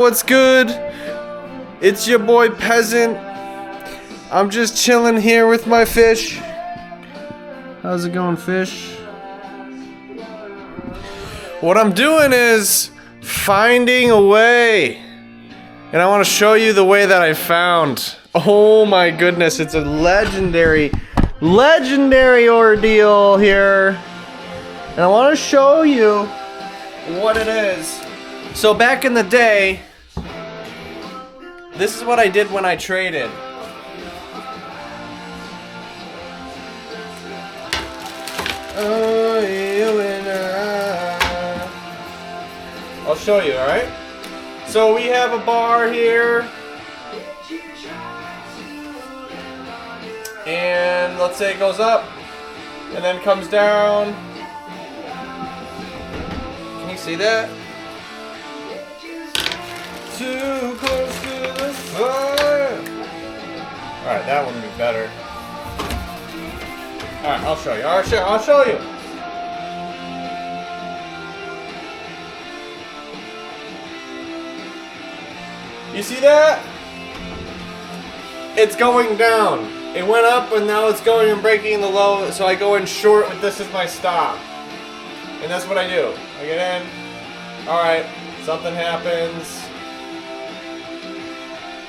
What's good? It's your boy Peasant. I'm just chilling here with my fish. How's it going, fish? What I'm doing is finding a way. And I want to show you the way that I found. Oh my goodness, it's a legendary ordeal here. And I want to show you what it is. So back in the day, this is what I did when I traded. I'll show you, alright? So we have a bar here. And let's say it goes up and then comes down. Can you see that? Too close to the fire. Alright, that one would be better. Alright, I'll show you. I'll show you. You see that? It's going down. It went up and now it's going and breaking the low, so I go in short with this as my stop. And that's what I do. I get in. Alright, something happens.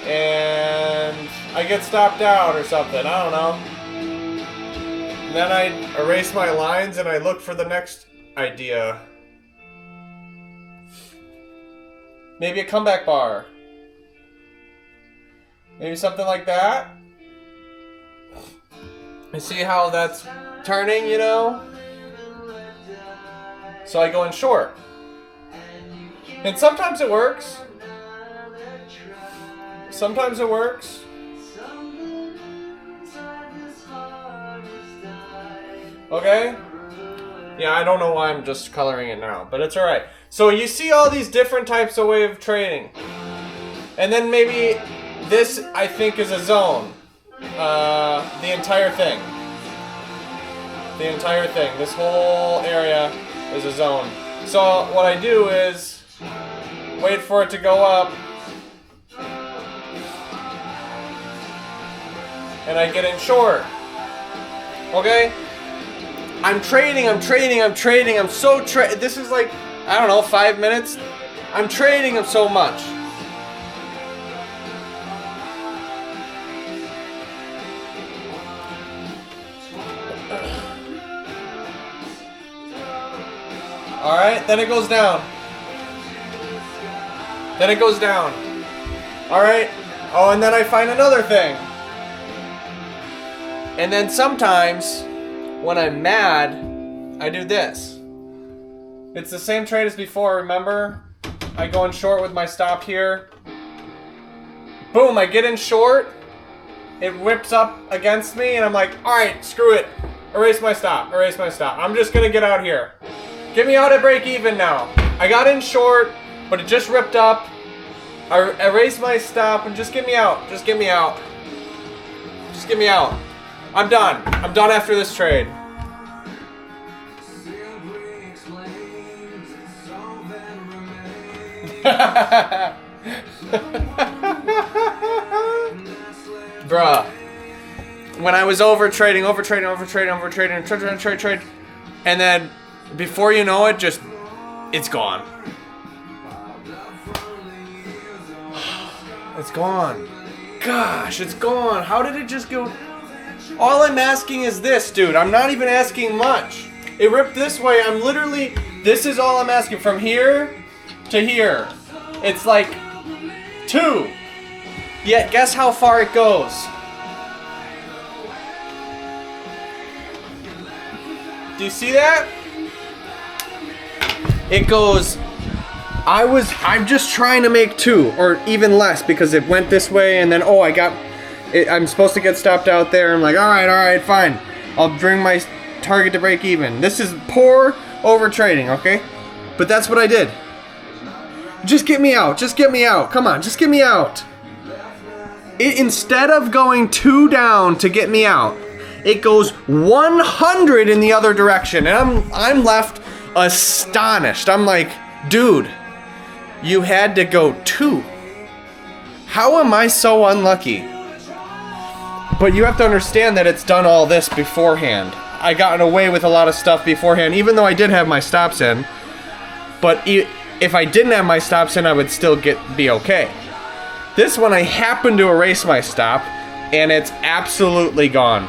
And I get stopped out or something, I don't know. And then I erase my lines and I look for the next idea. Maybe a comeback bar. Maybe something like that. And see how that's turning, you know? So I go in short. And sometimes it works. Sometimes it works. Okay? Yeah, I don't know why I'm just coloring it now, but it's alright. So you see all these different types of way of trading. And then maybe this, I think, is a zone. The entire thing. The entire thing. This whole area is a zone. So what I do is wait for it to go up. And I get in short. Okay? I'm trading. I'm so this is like, I don't know, 5 minutes. I'm trading them so much. Alright, then it goes down. Then it goes down. Alright. Oh, and then I find another thing. And then sometimes, when I'm mad, I do this. It's the same trade as before, remember? I go in short with my stop here. Boom, I get in short. It whips up against me, and I'm like, alright, screw it. Erase my stop, erase my stop. I'm just gonna get out here. Get me out at break even now. I got in short, but it just ripped up. I erased my stop, and just get me out. Just get me out. Just get me out. I'm done. I'm done after this trade. Bruh. When I was overtrading, trade, and then before you know it, just, it's gone. It's gone. Gosh, it's gone. How did it just go? All I'm asking is this, dude. I'm not even asking much. It ripped this way. I'm literally, this is all I'm asking. From here to here. It's like 2. Yet, guess how far it goes. Do you see that? It goes, I'm just trying to make 2 or even less because it went this way and then, oh, I'm supposed to get stopped out there. I'm like, alright, fine. I'll bring my target to break even. This is poor over trading, okay? But that's what I did. Just get me out. Just get me out. Come on, just get me out. Instead of going 2 down to get me out, it goes 100 in the other direction. And I'm left astonished. I'm like, dude, you had to go 2. How am I so unlucky? But you have to understand that it's done all this beforehand. I gotten away with a lot of stuff beforehand, even though I did have my stops in. But if I didn't have my stops in, I would still be okay. This one, I happened to erase my stop, and it's absolutely gone.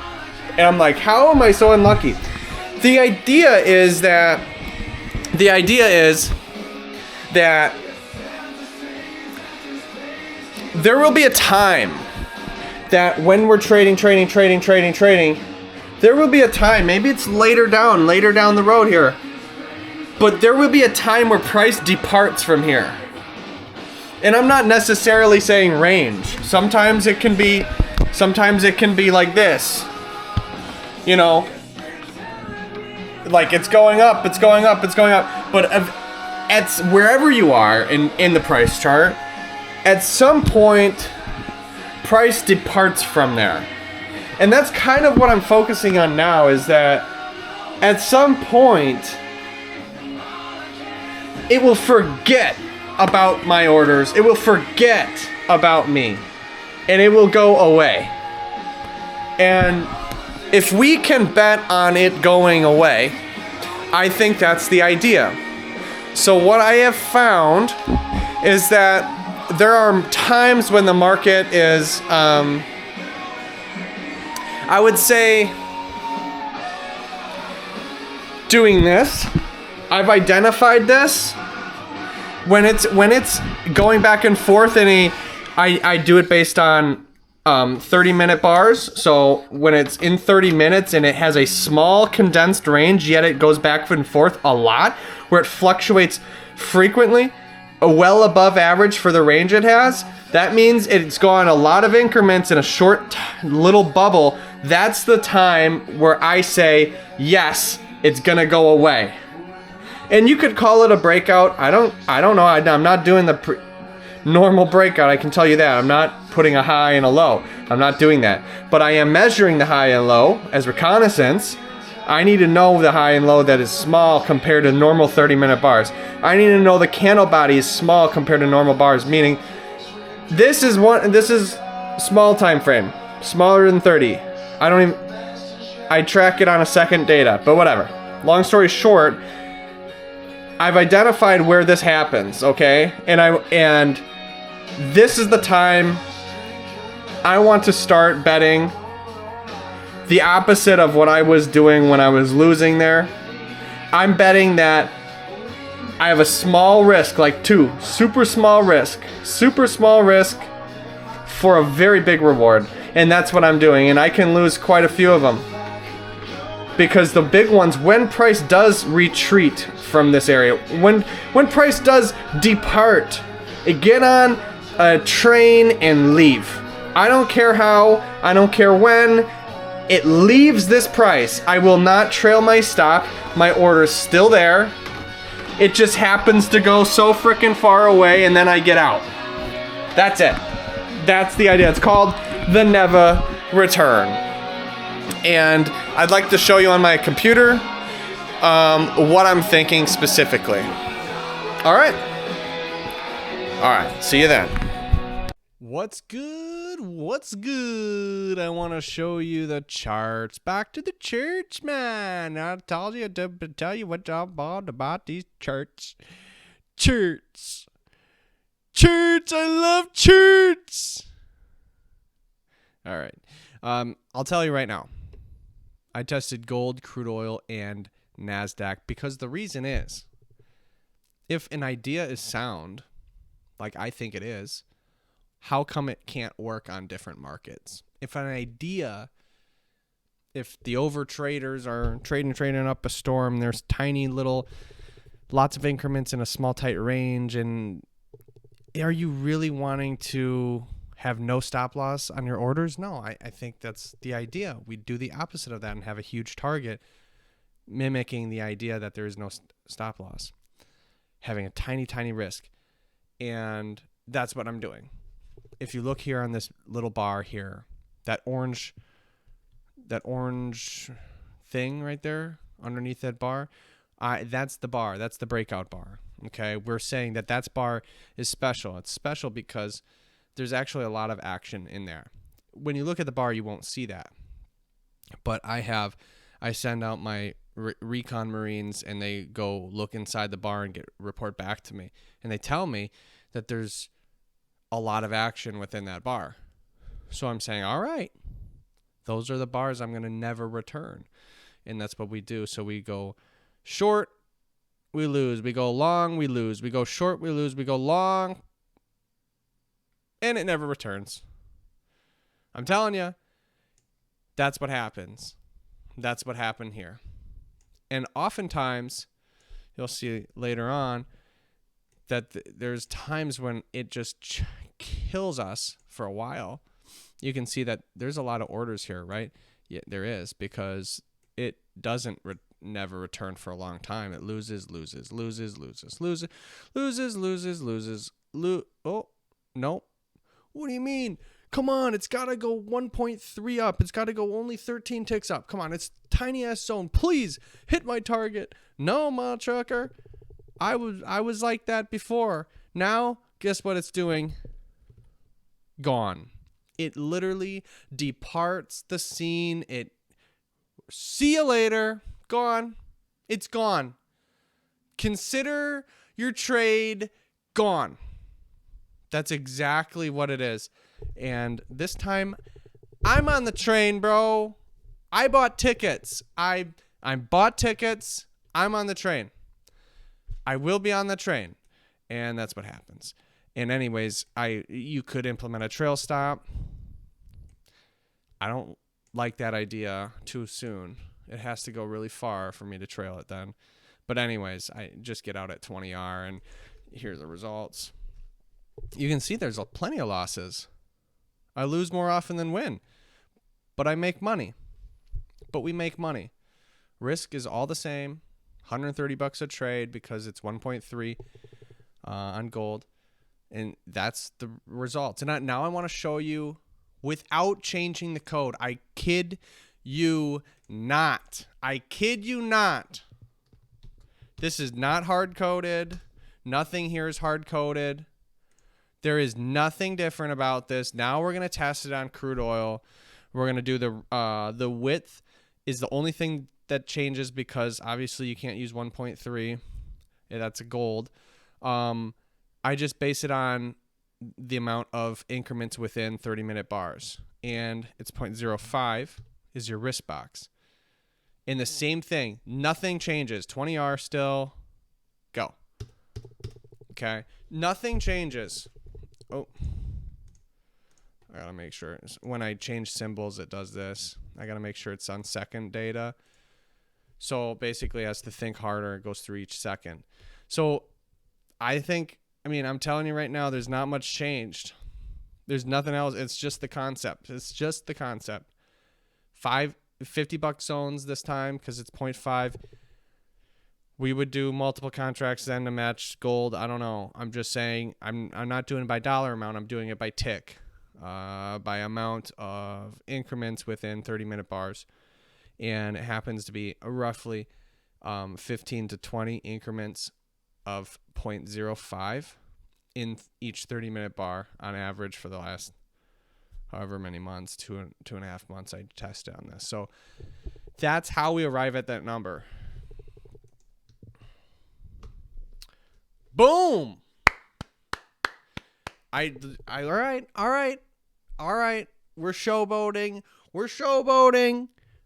And I'm like, how am I so unlucky? The idea is that there will be a time that when we're trading, there will be a time, maybe it's later down the road here, but there will be a time where price departs from here. And I'm not necessarily saying range. Sometimes it can be like this. You know, like it's going up. But at wherever you are in the price chart, at some point, price departs from there. And that's kind of what I'm focusing on now, is that at some point, it will forget about my orders. It will forget about me. And it will go away. And if we can bet on it going away, I think that's the idea. So what I have found is that there are times when the market is, I would say, doing this. I've identified this. When it's going back and forth I do it based on 30-minute bars. So when it's in 30 minutes and it has a small condensed range, yet it goes back and forth a lot, where it fluctuates frequently, well above average for the range it has, that means it's gone a lot of increments in a short little bubble. That's the time where I say, yes, it's gonna go away. And you could call it a breakout. I don't know. I'm not doing the normal breakout. I can tell you that. I'm not putting a high and a low. I'm not doing that. But I am measuring the high and low as reconnaissance. I need to know the high and low that is small compared to normal 30-minute bars. I need to know the candle body is small compared to normal bars, meaning this is small time frame, smaller than 30. I track it on a second data, but whatever. Long story short, I've identified where this happens, okay? And this is the time I want to start betting the opposite of what I was doing when I was losing there. I'm betting that I have a small risk, like 2, super small risk for a very big reward. And that's what I'm doing. And I can lose quite a few of them. Because the big ones, when price does retreat from this area, when price does depart, get on a train and leave. I don't care how, I don't care when, it leaves this price. I will not trail my stop. My order's still there. It just happens to go so freaking far away and then I get out. That's it. That's the idea. It's called the Neva Return. And I'd like to show you on my computer what I'm thinking specifically. All right. See you then. What's good? I want to show you the charts. Back to the church, man. I told you to tell you what about these charts. Charts. I love charts. All right. I'll tell you right now. I tested gold, crude oil, and NASDAQ because the reason is, if an idea is sound, like I think it is, how come it can't work on different markets? If the over traders are trading up a storm, there's tiny little, lots of increments in a small tight range, and are you really wanting to have no stop loss on your orders? No, I think that's the idea. We do the opposite of that and have a huge target, mimicking the idea that there is no stop loss, having a tiny risk. And that's what I'm doing. If you look here on this little bar here, that orange thing right there underneath that bar, that's the bar. That's the breakout bar. Okay, we're saying that bar is special. It's special because there's actually a lot of action in there. When you look at the bar, you won't see that. But I send out my recon Marines, and they go look inside the bar and report back to me. And they tell me that there's a lot of action within that bar. So I'm saying, all right, those are the bars I'm going to never return. And that's what we do. So we go short, we lose. We go long, we lose. We go short, we lose. We go long, and it never returns. I'm telling you, that's what happens. That's what happened here. And oftentimes, you'll see later on that there's times when it just kills us for a while. You can see that there's a lot of orders here, right? Yeah, there is, because it doesn't never return for a long time. It loses. Oh, no. What do you mean? Come on, it's got to go 1.3 up. It's got to go only 13 ticks up. Come on, it's tiny ass zone. Please hit my target. No, ma trucker. I was like that before. Now, guess what it's doing? Gone. It literally departs the scene. See you later. Gone. It's gone. Consider your trade gone. That's exactly what it is. And this time, I'm on the train, bro. I bought tickets. I bought tickets. I'm on the train. I will be on the train. And that's what happens. And anyways, you could implement a trail stop. I don't like that idea too soon. It has to go really far for me to trail it then. But anyways, I just get out at 20R, and here's the results. You can see there's plenty of losses. I lose more often than win, but I make money. But we make money. Risk is all the same, $130 a trade because it's 1.3 on gold, and that's the results. And now I want to show you without changing the code. I kid you not. I kid you not. This is not hard-coded. Nothing here is hard-coded. There is nothing different about this. Now we're going to test it on crude oil. We're going to do the width is the only thing that changes because obviously you can't use 1.3. Yeah, that's a gold. I just base it on the amount of increments within 30-minute bars. And it's 0.05 is your risk box. And the same thing. Nothing changes. 20R still. Go. Okay. Nothing changes. Oh. I got to make sure. When I change symbols, it does this. I got to make sure it's on second data. So basically, it has to think harder. It goes through each second. So I'm telling you right now, there's not much changed. There's nothing else. It's just the concept. It's just the concept. $50 zones this time because it's 0.5. We would do multiple contracts then to match gold. I don't know. I'm just saying I'm not doing it by dollar amount. I'm doing it by tick, by amount of increments within 30-minute bars. And it happens to be roughly 15 to 20 increments of 0.05 in each 30-minute bar on average for the last however many months, two and a half months I tested on this. So that's how we arrive at that number. Boom. All right. We're showboating.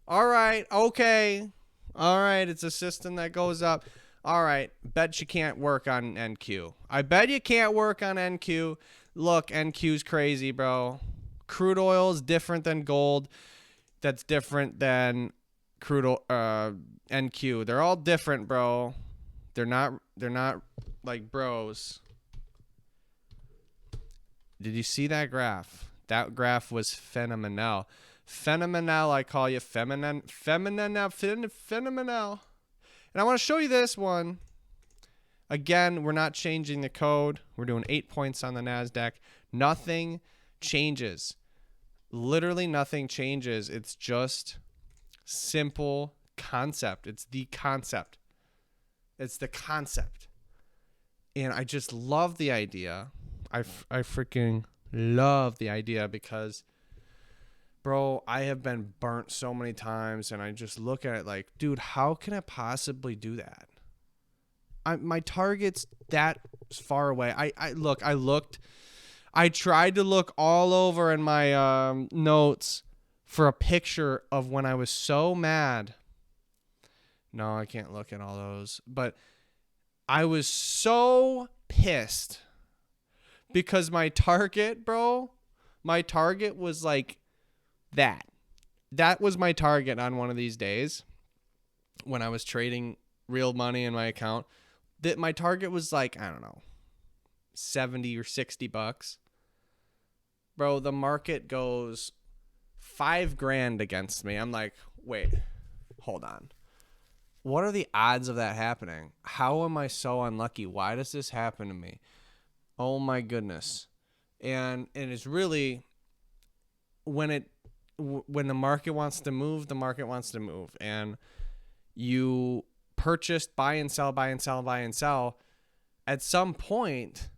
All right. Okay. All right. It's a system that goes up. All right. Bet you can't work on NQ. I bet you can't work on NQ. Look, NQ's crazy, bro. Crude oil is different than gold. That's different than NQ. They're all different, bro. They're not like bros. Did you see that graph? That graph was phenomenal. Phenomenal, I call you. Phenomenal. And I want to show you this one. Again, we're not changing the code. We're doing 8 points on the NASDAQ. Nothing changes. Literally nothing changes. It's just simple concept. It's the concept. And I just love the idea. I freaking love the idea because, bro, I have been burnt so many times, and I just look at it like, dude, how can I possibly do that? My target's that far away. I looked. I tried to look all over in my notes for a picture of when I was so mad. No, I can't look at all those. But I was so pissed because my target, bro, my target was like that. That was my target on one of these days when I was trading real money in my account. That my target was like, I don't know, 70 or 60 bucks. Bro, the market goes $5,000 against me. I'm like, wait, hold on. What are the odds of that happening? How am I so unlucky? Why does this happen to me? Oh my goodness. And it's really when the market wants to move, the market wants to move. And you purchased, buy and sell, buy and sell, buy and sell. At some point,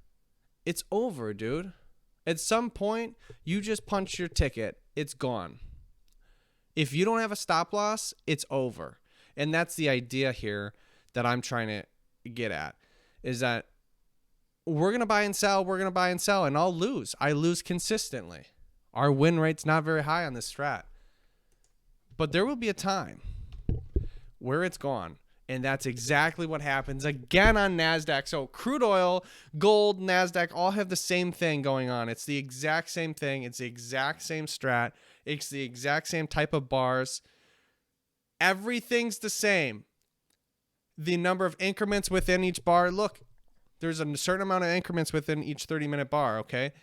it's over, dude. At some point, you just punch your ticket. It's gone. If you don't have a stop loss, it's over. And that's the idea here that I'm trying to get at, is that we're going to buy and sell, and I'll lose. I lose consistently. Our win rate's not very high on this strat. But there will be a time where it's gone. And that's exactly what happens again on NASDAQ. So crude oil, gold, NASDAQ all have the same thing going on. It's the exact same thing. It's the exact same strat. It's the exact same type of bars. Everything's the same. The number of increments within each bar. Look, there's a certain amount of increments within each 30-minute bar, okay?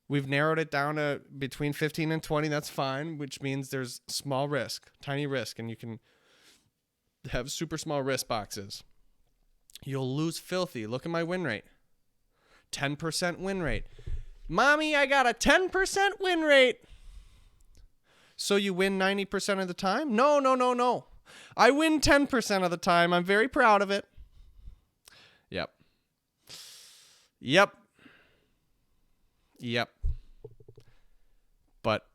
We've narrowed it down to between 15 and 20. That's fine, which means there's small risk, tiny risk, and you can have super small risk boxes. You'll lose filthy. Look at my win rate. 10% win rate. Mommy, I got a 10% win rate. So you win 90% of the time? No. I win 10% of the time. I'm very proud of it. Yep. But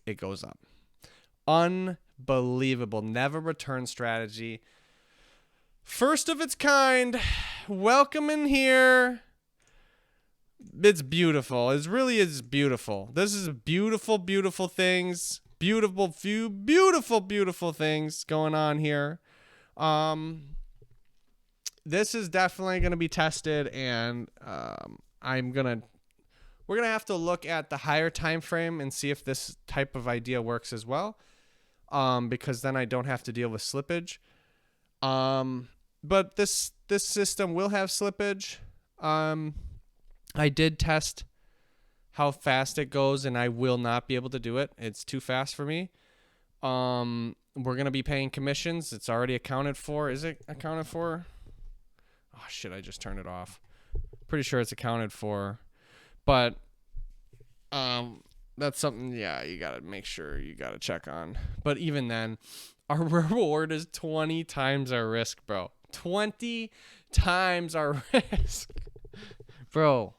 it goes up. Unbelievable. Neva Return strategy. First of its kind. Welcome in here. It's beautiful. It really is beautiful. This is beautiful, beautiful things. Beautiful things going on here. This is definitely going to be tested, and we're going to have to look at the higher time frame and see if this type of idea works as well. Because then I don't have to deal with slippage. But this system will have slippage. I did test how fast it goes, and I will not be able to do it. It's too fast for me. We're going to be paying commissions. It's already accounted for. Is it accounted for? Oh, shit, I just turned it off. Pretty sure it's accounted for. But that's something, yeah, you got to make sure you got to check on. But even then, our reward is 20 times our risk, bro. 20 times our risk. Bro,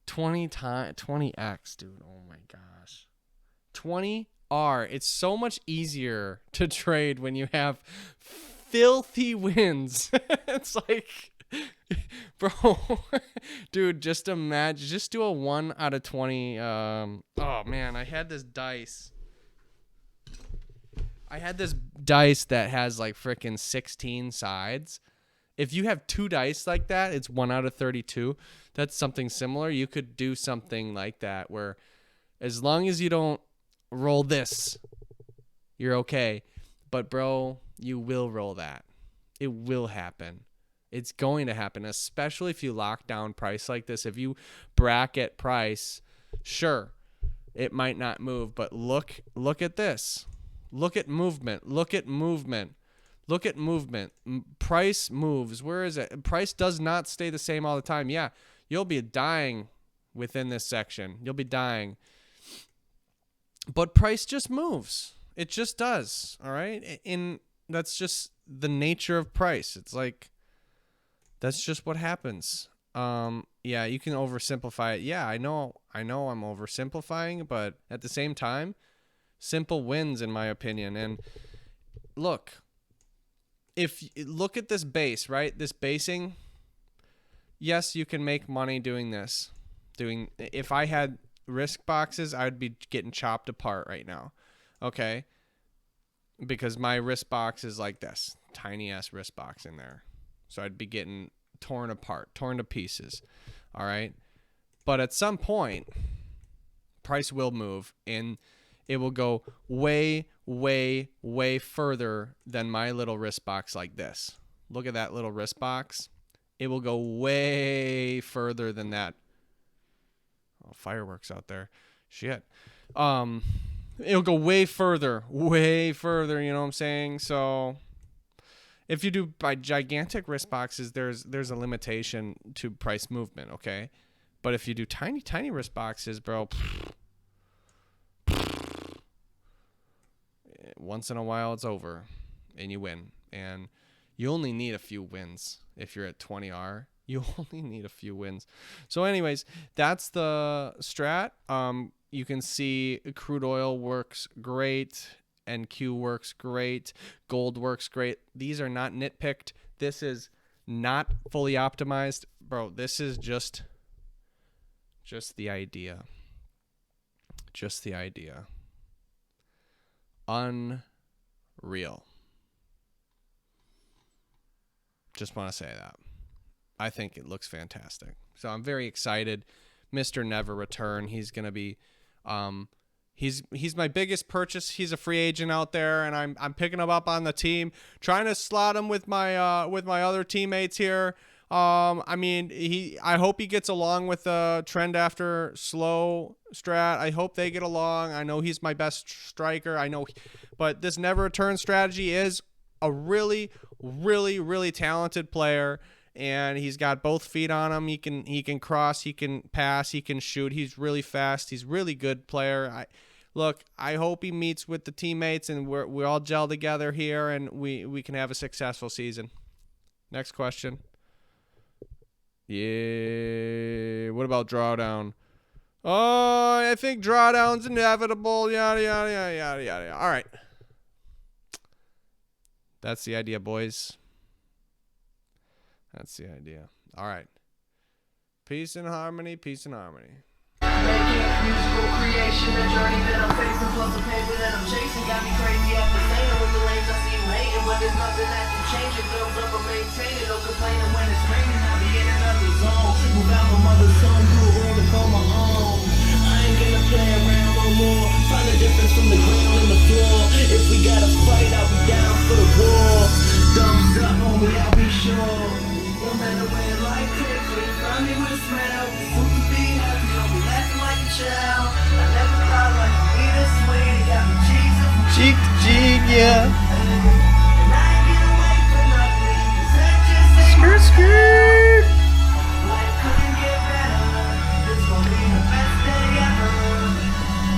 20x, dude. Oh my gosh. 20R. It's so much easier to trade when you have filthy wins. It's like, bro, dude, just imagine, just do a 1 out of 20. Oh man, I had this dice that has like freaking 16 sides. If you have 2 dice like that, it's 1 out of 32. That's something similar. You could do something like that where as long as you don't roll this, you're okay. But bro, you will roll that. It will happen. It's going to happen, especially if you lock down price like this. If you bracket price, sure, it might not move, but look at this. Look at movement. Price moves. Where is it? Price does not stay the same all the time. Yeah, you'll be dying within this section. You'll be dying. But price just moves. It just does. All right? That's just the nature of price. It's like, that's just what happens. Yeah, you can oversimplify it. Yeah, I know I'm oversimplifying, but at the same time, simple wins in my opinion. And look, look at this base, right? This basing. Yes, you can make money doing this. If I had risk boxes, I'd be getting chopped apart right now. Okay? Because my wrist box is like this. Tiny ass wrist box in there. So I'd be getting torn apart, torn to pieces. All right? But at some point, price will move and it will go way, way, way further than my little wrist box like this. Look at that little wrist box. It will go way further than that. Oh, fireworks out there. Shit. It'll go way further, you know what I'm saying? So if you do by gigantic wrist boxes, there's a limitation to price movement, okay? But if you do tiny wrist boxes, bro, once in a while it's over and you win. And you only need a few wins if you're at 20R. You only need a few wins. So anyways, that's the strat. You can see crude oil works great. NQ works great. Gold works great. These are not nitpicked. This is not fully optimized. Bro, this is just the idea. Just the idea. Unreal. Just want to say that. I think it looks fantastic. So I'm very excited. Mr. Neva Return. He's going to be he's my biggest purchase. He's a free agent out there and I'm picking him up on the team, trying to slot him with my other teammates here. I hope he gets along with the trend after slow strat. I hope they get along. I know he's my best striker. But this Neva Return strategy is a really, really, really talented player, and he's got both feet on him. He can cross, he can pass, he can shoot. He's really fast. He's a really good player. I hope he meets with the teammates and we all gel together here and we can have a successful season. Next question. Yeah, what about drawdown? Oh, I think drawdown's inevitable. Yada yada yada yada yada. All right. That's the idea, boys. That's the idea. All right. Peace and harmony. Peace and harmony. Making musical creation, the journey that I'm facing, plus the paper that I'm chasing, got me crazy off the same. With the lanes I see you hating, but there's nothing that can change it. Build up or maintain it, no complaining when it's raining. I'll be in another zone. Move out my mother's son, do a world to call my own. I ain't gonna play around no more. Find the difference from the ground and the floor. If we gotta fight, I'll be down for the war. Thumbs up, homie, I'll be sure. No matter where life takes me, find me with a smile. Soon to be happy, I'll be laughing like a child. I never thought life would be this way. They got me cheesing from Cheek to cheek, yeah.